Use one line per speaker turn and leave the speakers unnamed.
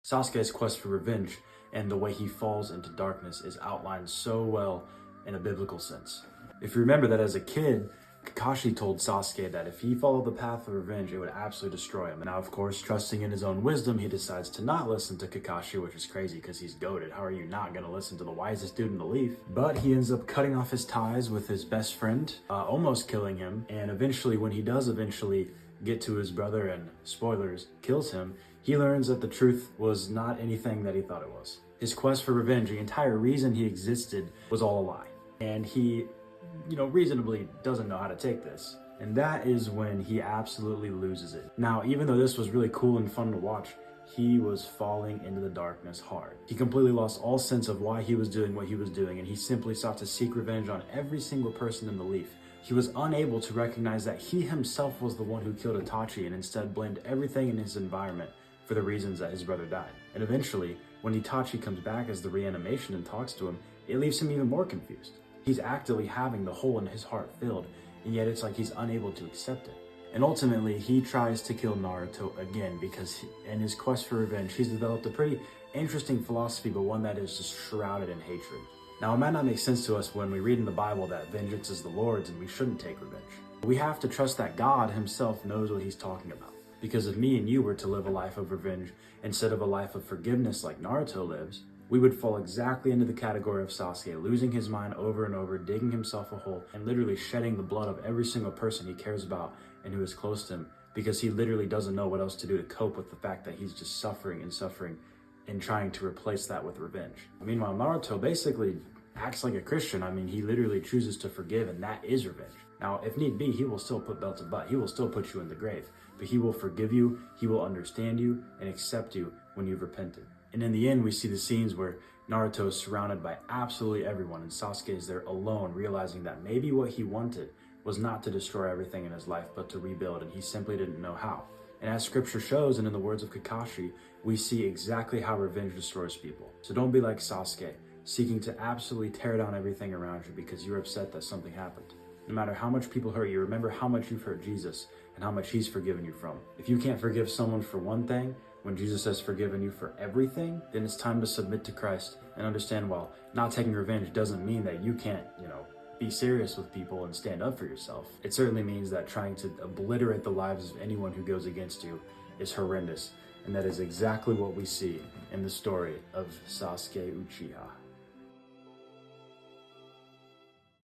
Sasuke's quest for revenge and the way he falls into darkness is outlined so well in a biblical sense. If you remember that as a kid, Kakashi told Sasuke that if he followed the path of revenge, it would absolutely destroy him. Now, of course, trusting in his own wisdom, he decides to not listen to Kakashi, which is crazy because he's goated. How are you not going to listen to the wisest dude in the leaf? But he ends up cutting off his ties with his best friend, almost killing him. And eventually, when he does get to his brother and, spoilers, kills him, he learns that the truth was not anything that he thought it was. His quest for revenge, the entire reason he existed, was all a lie. And he reasonably doesn't know how to take this. And that is when he absolutely loses it. Now, even though this was really cool and fun to watch, he was falling into the darkness hard. He completely lost all sense of why he was doing what he was doing, and he simply sought to seek revenge on every single person in the leaf. He was unable to recognize that he himself was the one who killed Itachi and instead blamed everything in his environment for the reasons that his brother died. And eventually, when Itachi comes back as the reanimation and talks to him, it leaves him even more confused. He's actively having the hole in his heart filled, and yet it's like he's unable to accept it. And ultimately, he tries to kill Naruto again because in his quest for revenge, he's developed a pretty interesting philosophy, but one that is just shrouded in hatred. Now, it might not make sense to us when we read in the Bible that vengeance is the Lord's and we shouldn't take revenge. We have to trust that God himself knows what he's talking about. Because if me and you were to live a life of revenge instead of a life of forgiveness like Naruto lives, we would fall exactly into the category of Sasuke, losing his mind over and over, digging himself a hole, and literally shedding the blood of every single person he cares about and who is close to him, because he literally doesn't know what else to do to cope with the fact that he's just suffering and trying to replace that with revenge. Meanwhile, Naruto basically acts like a Christian. He literally chooses to forgive, and that is revenge. Now, if need be, he will still put belt to butt. He will still put you in the grave, but he will forgive you, he will understand you, and accept you when you've repented. And in the end, we see the scenes where Naruto is surrounded by absolutely everyone, and Sasuke is there alone, realizing that maybe what he wanted was not to destroy everything in his life, but to rebuild, and he simply didn't know how. And as scripture shows, and in the words of Kakashi, we see exactly how revenge destroys people. So don't be like Sasuke, seeking to absolutely tear down everything around you because you're upset that something happened. No matter how much people hurt you, remember how much you've hurt Jesus and how much he's forgiven you from. If you can't forgive someone for one thing, when Jesus has forgiven you for everything, then it's time to submit to Christ and understand, while not taking revenge doesn't mean that you can't, be serious with people and stand up for yourself. It certainly means that trying to obliterate the lives of anyone who goes against you is horrendous. And that is exactly what we see in the story of Sasuke Uchiha.